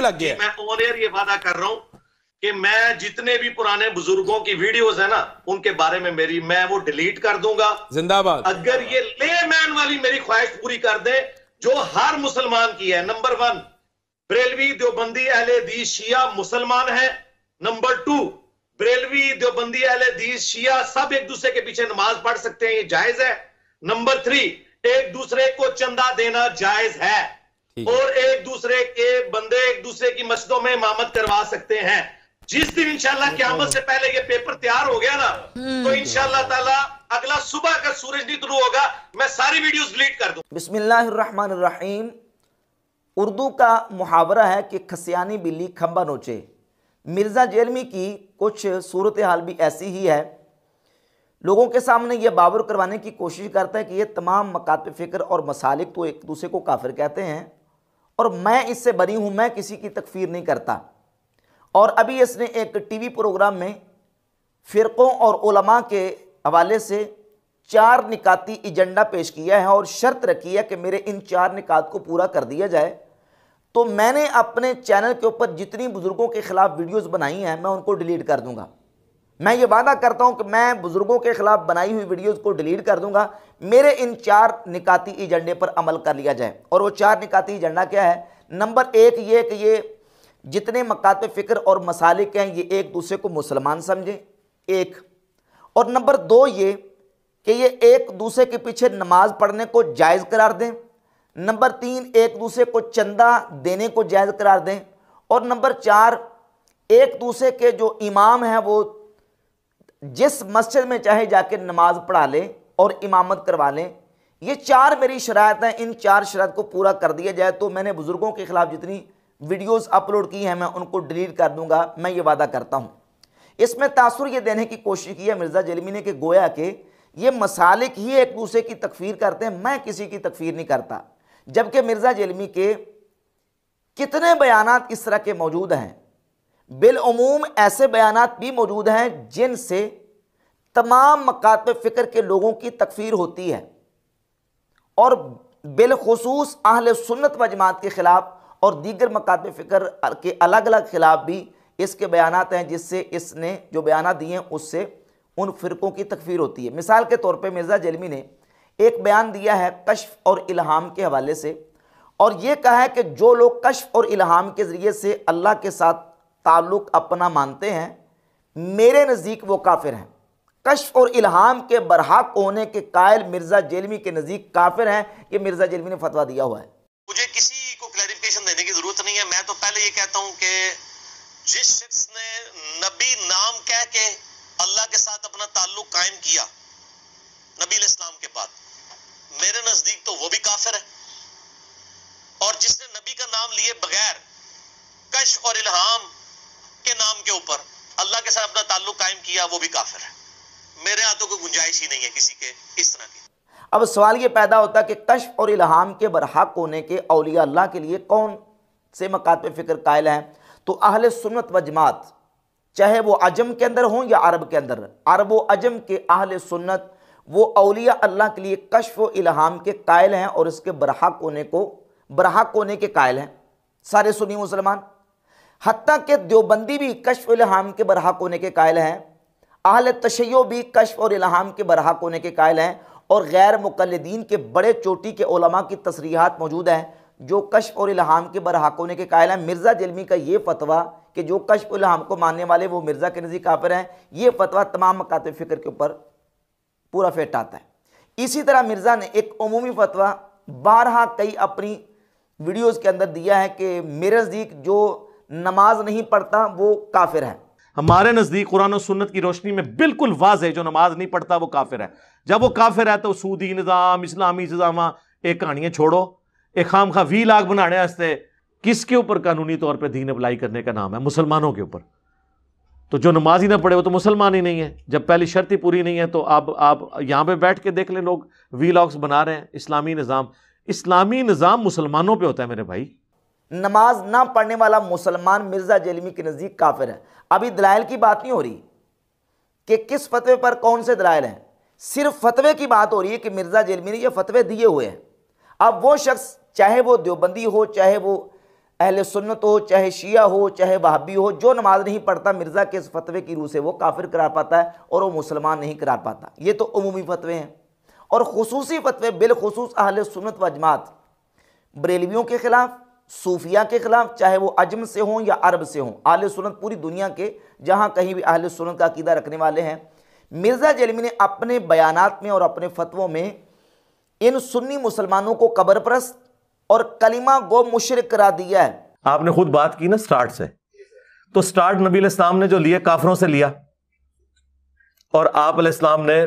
लग गया। मैं ऑन एयर ये वादा कर रहा हूं कि मैं जितने भी पुराने बुजुर्गों की वीडियोस है ना, उनके बारे में मैं वो डिलीट कर दूंगा। जिंदाबाद। अगर ये लेमैन वाली मेरी ख्वाहिश पूरी कर दे जो हर मुसलमान की है। नंबर 1, बरेलवी देवबंदी अहले हदीस शिया मुसलमान है। नंबर 2, बरेलवी देवबंदी अहले हदीस शिया सब एक दूसरे के पीछे नमाज पढ़ सकते हैं, ये जायज है। नंबर 3, एक दूसरे को चंदा देना जायज है और एक दूसरे के बंदे एक दूसरे की मस्जिदों में इमामत करवा सकते हैं। जिस दिन इंशाल्लाह क़यामत से पहले ये पेपर तैयार हो गया ना, तो इंशाल्लाह ताला अगला सुबह का सूरज नहीं तुलू होगा, मैं सारी वीडियोस डिलीट कर दूं। बिस्मिल्लाहिर्रहमानिर्रहीम। उर्दू का मुहावरा है कि खसियानी बिल्ली खंबा नोचे। मिर्ज़ा जेलमी की कुछ सूरत हाल भी ऐसी ही है। लोगों के सामने ये बावर करवाने की कोशिश करता है कि ये तमाम मकात फ़िक्र और मसालिक तो एक दूसरे को काफिर कहते हैं और मैं इससे बरी हूँ, मैं किसी की तकफीर नहीं करता। और अभी इसने एक टीवी प्रोग्राम में फ़िरक़ों और उलमा के हवाले से 4 निकाती एजेंडा पेश किया है और शर्त रखी है कि मेरे इन 4 निकात को पूरा कर दिया जाए। तो मैंने अपने चैनल के ऊपर जितनी बुज़ुर्गों के ख़िलाफ़ वीडियोस बनाई हैं मैं उनको डिलीट कर दूंगा। मैं ये वादा करता हूं कि मैं बुज़ुर्गों के ख़िलाफ़ बनाई हुई वीडियोस को डिलीट कर दूंगा, मेरे इन 4 निकाती एजेंडे पर अमल कर लिया जाए। और वो 4 निकाती एजेंडा क्या है? नंबर 1 ये कि ये जितने मकात फ़िक्र और मसालिक हैं ये एक दूसरे को मुसलमान समझें, एक। और नंबर 2 ये कि ये एक दूसरे के पीछे नमाज पढ़ने को जायज़ करार दें। नंबर 3 एक दूसरे को चंदा देने को जायज़ करार दें। और नंबर 4 एक दूसरे के जो इमाम हैं वो जिस मस्जिद में चाहे जाके नमाज पढ़ा लें और इमामत करवा लें। ये 4 मेरी शराइत हैं, इन 4 शराइत को पूरा कर दिया जाए तो मैंने बुज़ुर्गों के ख़िलाफ़ जितनी वीडियोस अपलोड की हैं मैं उनको डिलीट कर दूंगा, मैं ये वादा करता हूँ। इसमें तासुर ये देने की कोशिश की है मिर्ज़ा जेलमी ने कि गोया कि ये मसालिक ही एक दूसरे की तकफीर करते हैं, मैं किसी की तकफीर नहीं करता। जबकि मिर्ज़ा जेलमी के कितने बयानात इस तरह के मौजूद हैं, बिलउमूम ऐसे बयानात भी मौजूद हैं जिनसे तमाम मकात फ़िक्र के लोगों की तकफीर होती है और बिलखुसूस अहले सुन्नत व जमात के ख़िलाफ़ और दीगर मकात फ़िक्र के अलग अलग ख़िलाफ़ भी इसके बयानात हैं जिससे इसने जो बयानात दिए हैं उससे उन फ़िरक़ों की तकफीर होती है। मिसाल के तौर पे मिर्ज़ा जेलमी ने एक बयान दिया है कश्फ और इल्हाम के हवाले से और ये कहा है कि जो लोग कश्फ और इल्हाम के ज़रिए से अल्लाह के साथ ताल्लुक़ अपना मानते हैं मेरे नज़दीक वो काफिर हैं। कश्फ और इल्हाम के बरहक होने के कायल मिर्ज़ा जेलमी के नज़दीक काफिर हैं। ये मिर्ज़ा जेलमी ने फतवा दिया हुआ है। मुझे किसी को क्लैरिफिकेशन देने की जरूरत नहीं है। मैं तो पहले ये कहता हूं कि जिस शख्स ने नबी नाम कह के अल्लाह के साथ अपना ताल्लुक कायम किया नबी इस्लाम के बाद, मेरे नजदीक तो वो भी काफिर है। और जिसने नबी का नाम लिए बगैर कश्फ और इल्हाम के नाम के ऊपर अल्लाह के साथ अपना ताल्लुक कायम किया वो भी काफिर है। मेरे यहाँ तो कोई गुंजाइश ही नहीं है किसी के इस तरह की। अब सवाल ये पैदा होता है कि कश्फ और इल्हाम के बरहक होने के औलिया अल्लाह के लिए कौन से मकात फ़िक्र कायल हैं? तो अहले सुन्नत व जमात, चाहे वो अजम के अंदर हों या अरब के अंदर, अरब व अजम के अहले सुन्नत वो औलिया अल्लाह के लिए कश्फ व इल्हाम के कायल हैं और इसके बरहक होने के कायल हैं सारे सुन्नी मुसलमान। हत्ता के देवबंदी भी कश्फ और इल्हाम के बरहक होने के कायल हैं, अहले तशय्यो भी कश्फ और इल्हाम के बरहक होने के कायल हैं और गैर मुक़ल्लिदीन के बड़े चोटी के उलमा की तसरीहात मौजूद हैं जो कश्फ और इल्हाम के बरहक होने के कायल हैं। मिर्ज़ा जेलमी का ये फतवा कि जो कश्फ और इल्हाम को मानने वाले वो मिर्ज़ा के नज़दीक काफिर हैं, ये फतवा तमाम मकात फ़िक्र के ऊपर पूरा फिट आता है। इसी तरह मिर्ज़ा ने एक उमूमी फतवा बारहा कई अपनी वीडियोज़ के अंदर दिया है कि मेरे नज़दीक जो नमाज नहीं पढ़ता वो काफिर है। हमारे नज़दीक कुरान और सुन्नत की रोशनी में बिल्कुल वाज़ है जो नमाज नहीं पढ़ता वो काफिर है। जब वो काफिर है तो सूदी निज़ाम, इस्लामी निज़ाम, एक कहानियाँ छोड़ो, एक खाम खा 20 लाख बनाने वास्ते किसके ऊपर कानूनी तौर पर दीन अप्लाई करने का नाम है? मुसलमानों के ऊपर। तो जो नमाज ही ना पढ़े वो तो मुसलमान ही नहीं है। जब पहली शर्त ही पूरी नहीं है तो आप यहाँ पे बैठ के देख लें, लोग वीलॉग्स बना रहे हैं। इस्लामी निज़ाम मुसलमानों पे होता है मेरे भाई। नमाज ना पढ़ने वाला मुसलमान मिर्ज़ा जेलमी के नज़दीक काफिर है। अभी दलाइल की बात नहीं हो रही कि किस फतवे पर कौन से दलाइल हैं, सिर्फ फतवे की बात हो रही है कि मिर्ज़ा जेलमी ने ये फतवे दिए हुए हैं। अब वो शख्स चाहे वो देवबंदी हो, चाहे वो अहले सुन्नत हो, चाहे शिया हो, चाहे वहाबी हो, जो नमाज नहीं पढ़ता मिर्ज़ा के इस फतवे की रूह से वो काफिर करार पाता है और वो मुसलमान नहीं करार पाता। ये तो उमूमी फतवे हैं। और खुसूसी फतवे बिलखुसूस अहले सुन्नत व जमात बरेलवियों के खिलाफ, सूफिया के खिलाफ, चाहे वो अजम से हों या अरब से हों, अहले सुन्नत पूरी दुनिया के जहाँ कहीं भी अहले सुन्नत का अकीदा रखने वाले हैं, मिर्ज़ा जेलमी ने अपने बयानात में और अपने फतवों में इन सुन्नी मुसलमानों को कब्रपरस्त और कलिमा गो मुशरिक करा दिया है। आपने खुद बात की ना स्टार्ट से, तो स्टार्ट नबी इस्लाम ने जो लिया काफिरों से लिया, और आप इस्लाम ने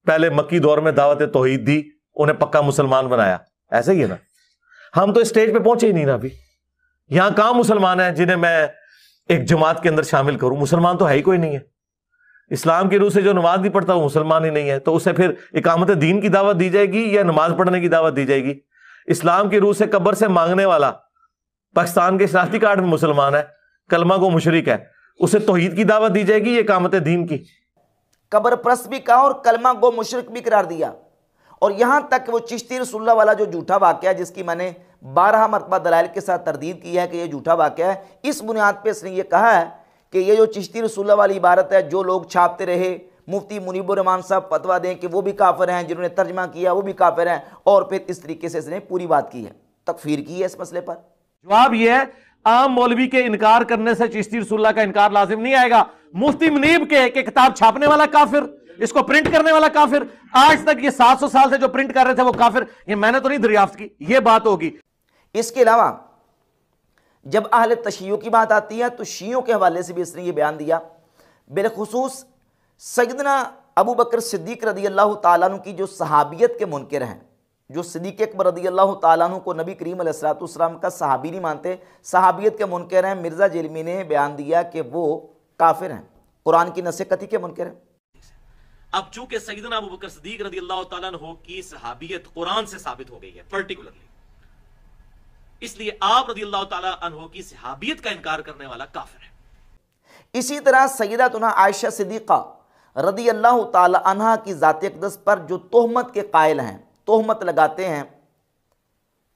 पहले मक्की दौर में दावत तौहीद दी, उन्हें पक्का मुसलमान बनाया। ऐसे ही है ना, हम तो इस स्टेज पे पहुंचे ही नहीं ना अभी। यहां कहां मुसलमान है जिन्हें मैं एक जमात के अंदर शामिल करूं? मुसलमान तो है ही कोई नहीं है। इस्लाम की रूह से जो नमाज नहीं पढ़ता वो मुसलमान ही नहीं है, तो उसे फिर इकामत दीन की दावत दी जाएगी या नमाज पढ़ने की दावत दी जाएगी? इस्लाम की रूह से कब्र से मांगने वाला पाकिस्तान के शनाख्ती कार्ड में मुसलमान है, कलमा को मुशरिक है, उसे तौहीद की दावत दी जाएगी या इकामत दीन की? कब्र प्रस्त भी कहा और कलमा गो मुशरिक भी करार दिया। और यहां तक वो चिश्ती रसूलुल्लाह वाला जो झूठा वाकया है, जिसकी मैंने 12 मरतबा दलाइल के साथ तरदीद की है कि यह झूठा वाकया है, इस बुनियाद पर इसने ये कहा है कि ये जो चिश्ती रसूलुल्लाह वाली इबारत है, जो लोग छापते रहे मुफ्ती मुनीबुर रहमान साहब फतवा दें कि वो भी काफिर हैं, जिन्होंने तर्जमा किया वो भी काफिर हैं, और फिर इस तरीके से इसने पूरी बात की है, तकफीर की है इस मसले पर। जवाब यह है, आम मौलवी के इनकार करने से चिश्ती रसूलुल्लाह का इनकार लाजिम नहीं आएगा। मुफ्ती मुनीब के किताब छापने वाला काफिर, इसको प्रिंट करने वाला काफिर, आज तक ये 700 साल से जो प्रिंट कर रहे थे वो काफिर, ये मैंने तो नहीं दरियाफ्त की, ये बात होगी। इसके अलावा जब अहले तशय्युअ की बात आती है तो शियों के हवाले से भी इसने ये बयान दिया। बिलखुसूस सैयदना अबू बकर सिद्दीक रदी अल्लाह ताला अन्हु की जो सहाबियत के मुनकिर हैं, जो सिद्दीक अकबर रदी अल्लाह ताला अन्हु को नबी करीम अलैहिस्सलाम का सहाबी नहीं मानते, सहाबियत के मुनकिर हैं, मिर्ज़ा जेलमी ने बयान दिया कि वो काफिर हैं, कुरान की नसीहती के मुनकिर हैं। अब चूंकि सैयदना अबू बकर सिद्दीक रदी अल्लाह ताला अन्हु की सहाबियत कुरान से साबित हो गई है पर्टिकुलरली, इसलिए आप रदी अल्लाह ताला अन्हु की सहाबियत का इनकार करने वाला काफिर है। इसी तरह सैयदतुना आयशा सिद्दीक़ा रदी अल्लाह ताला अन्हा की ज़ात अक़दस पर जो तोहमत के कायल हैं, तोहमत लगाते हैं,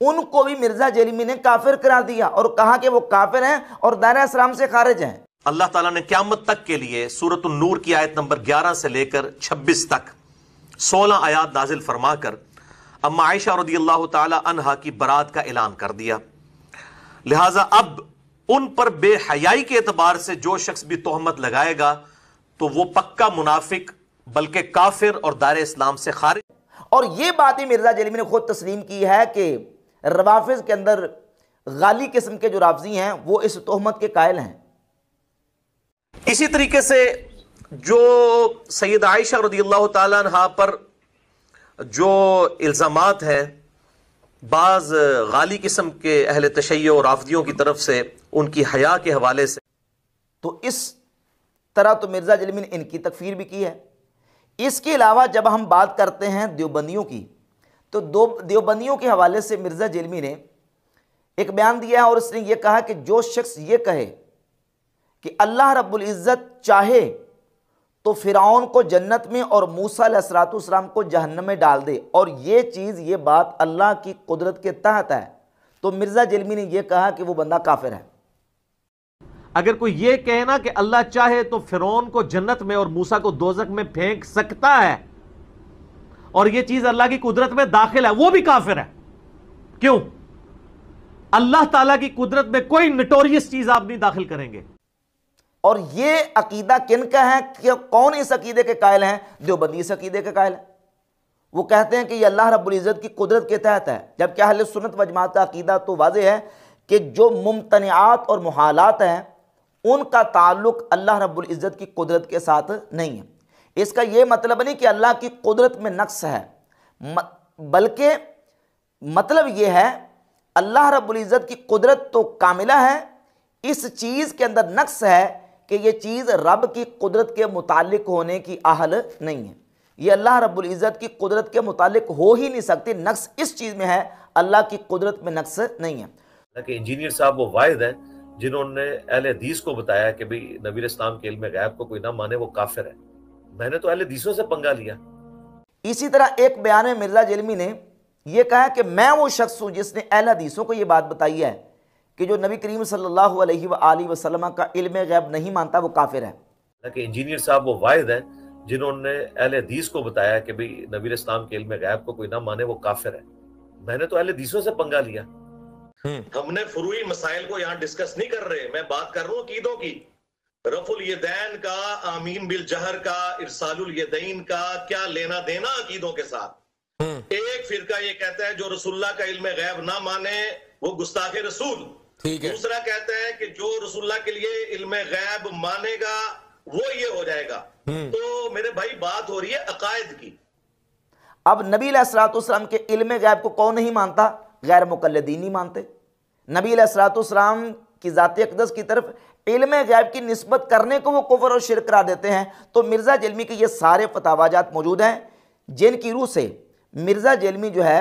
उनको भी मिर्ज़ा जेलमी ने काफिर करार दिया और कहा कि वो काफिर हैं और दायरा इस्लाम से खारिज हैं। अल्लाह ताला ने क़यामत तक के लिए सूरत नूर की आयत नंबर 11 से लेकर 26 तक 16 आयात नाजिल फरमाकर अम्मा आयशा रज़ियल्लाहु ताला अन्हा की बरात का ऐलान कर दिया। लिहाजा अब उन पर बेहयाई के एतबार से जो शख्स भी तोहमत लगाएगा तो वो पक्का मुनाफिक बल्कि काफिर और दायरे इस्लाम से खारिज। और ये बात ही मिर्ज़ा जेलमी ने खुद तस्लीम की है कि रवाफिज के अंदर गाली किस्म के जो राफजी हैं वो इस तोहमत के कायल हैं। इसी तरीके से जो सैयद आयशा रज़ियल्लाहु ताला अन्हा पर जो इल्ज़ामात हैं बाज़ गाली किस्म के अहले तशय्युअ और राफदियों की तरफ से उनकी हया के हवाले से, तो इस तरह तो मिर्ज़ा जेलमी ने इनकी तकफीर भी की है। इसके अलावा जब हम बात करते हैं देवबंदियों की, तो दो देवबंदियों के हवाले से मिर्ज़ा जेलमी ने एक बयान दिया है और उसने ये कहा कि जो शख्स ये कहे कि अल्लाह रब्बुल इज़्ज़त चाहे तो फ़िरऔन को जन्नत में और मूसा अलैहिस्सलाम को जहन्नम में डाल दे, और ये चीज़ ये बात अल्लाह की कुदरत के तहत है, तो मिर्ज़ा जेलमी ने यह कहा कि वो बंदा काफिर है। अगर कोई ये कहे ना कि अल्लाह चाहे तो फिरौन को जन्नत में और मूसा को दोजख में फेंक सकता है और ये चीज अल्लाह की कुदरत में दाखिल है, वो भी काफिर है। क्यों? अल्लाह ताला की कुदरत में कोई नटोरियस चीज आप नहीं दाखिल करेंगे। और ये अकीदा किन का है कि कौन इस अकीदे के कायल हैं? देवबंदी इस अकीदे के कायल हैं। वो कहते हैं कि ये अल्लाह रब्बुल इज़्ज़त की कुदरत के तहत है, जबकि अहले सुन्नत व जमात का अकीदा तो वाज़ेह है कि जो मुमतनिआत और मुहालात हैं उनका ताल्लुक अल्लाह रब्बुल इज़्ज़त की कुदरत के साथ नहीं है। इसका यह मतलब नहीं कि अल्लाह की कुदरत में नक्स है, बल्कि मतलब यह है अल्लाह रब्बुल इज़्ज़त की कुदरत तो कामिला है, इस चीज़ के अंदर नक्स है कि यह चीज़ रब की कुदरत के मुतालिक होने की अहल नहीं है। ये अल्लाह रब्बुल इज़्ज़त की कुदरत के मुतालिक हो ही नहीं सकती। नक्स इस चीज़ में है, अल्लाह की कुदरत में नक्स नहीं है। कि इंजीनियर साहब वो वाहिद हैं जिन्होंने अहले हदीस को बताया कि भाई नबी इस्लाम के इल्म गैब को कोई ना माने वो काफिर है। मैंने तो अहले हदीसों से पंगा लिया। इसी तरह एक बयान में मिर्ज़ा जेलमी ने यह कहा कि मैं वो शख्स हूँ जिसने अहले हदीसों को ये बात बताई है कि जो नबी करीम सल्लल्लाहु अलैहि वसल्लम का इल्म गैब नहीं मानता वो काफिर है। कि इंजीनियर साहब वो वाहिद हैं जिन्होंने अहले हदीस को बताया कि भाई नबी इस्लाम के इल्म गैब को कोई ना माने वो काफिर है। मैंने तो अहले हदीसों से पंगा लिया। हमने फुरूई मसाइल को यहाँ डिस्कस नहीं कर रहे, मैं बात कर रहा हूँ अकीदों की। रफुल यदैन का, आमीन बिल जहर का, इरसालुल यदैन का क्या लेना देना अकीदों के साथ। एक फिरका ये कहता है जो रसूलुल्लाह का इल्म गैब ना माने वो गुस्ताखे रसूल, ठीक है। दूसरा कहता है कि जो रसूलुल्लाह के लिए इल्म गैब मानेगा वो ये हो जाएगा। तो मेरे भाई बात हो रही है अकायद की। अब नबी अलैहिस्सलाम के इल्म गैब को कौन नहीं मानता? गैर मुकल्लिदीन नहीं मानते। नबी अलैहिस्सलाम की ज़ात अक़दस की तरफ इल्म गैब की निस्बत करने को वो कुफ्र और शिर्क करार देते हैं। तो मिर्ज़ा जेलमी के ये सारे फतावाजात मौजूद हैं जिनकी रूह से मिर्ज़ा जेलमी जो है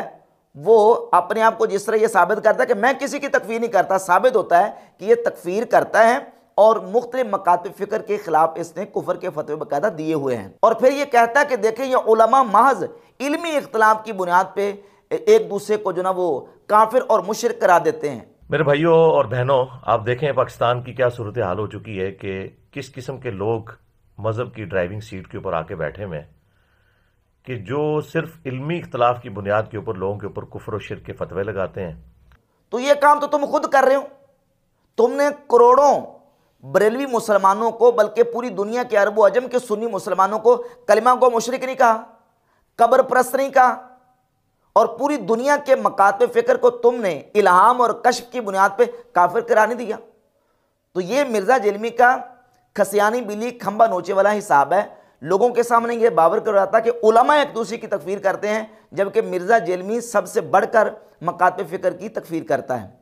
वो अपने आप को जिस तरह ये साबित करता है कि मैं किसी की तकफीर नहीं करता, साबित होता है कि ये तकफीर करता है और मुख्तलिफ मकातब फ़िक्र के खिलाफ इसने कुफर के फतवे बाकायदा दिए हुए हैं। और फिर ये कहता है कि देखें ये उलमा महज इल्मी इख्तिलाफ की बुनियाद पे एक दूसरे को जो ना वो काफिर और मुशरिक करा देते हैं। मेरे भाइयों और बहनों, आप देखें पाकिस्तान की क्या सूरत हाल हो चुकी है कि किस किस्म के लोग मज़हब की ड्राइविंग सीट के ऊपर आके बैठे हुए हैं कि जो सिर्फ इल्मी इख्तिलाफ की बुनियाद के ऊपर लोगों के ऊपर कुफ्र और शिर्क के फतवे लगाते हैं। तो ये काम तो तुम खुद कर रहे हो। तुमने करोड़ों बरेलवी मुसलमानों को, बल्कि पूरी दुनिया के अरब अजम के सुन्नी मुसलमानों को कलिमा को मुशरिक नहीं कहा, कब्र परस्त नहीं कहा, और पूरी दुनिया के मकातब फ़िक्र को तुमने इल्हाम और कश्फ की बुनियाद पे काफिर करार नहीं दिया। तो ये मिर्ज़ा जेलमी का खसियानी बिल्ली खंबा नोचे वाला हिसाब है। लोगों के सामने ये बावर कर रहा था कि उलमा एक दूसरे की तकफीर करते हैं, जबकि मिर्ज़ा जेलमी सबसे बढ़कर मकातब फ़िक्र की तकफीर करता है।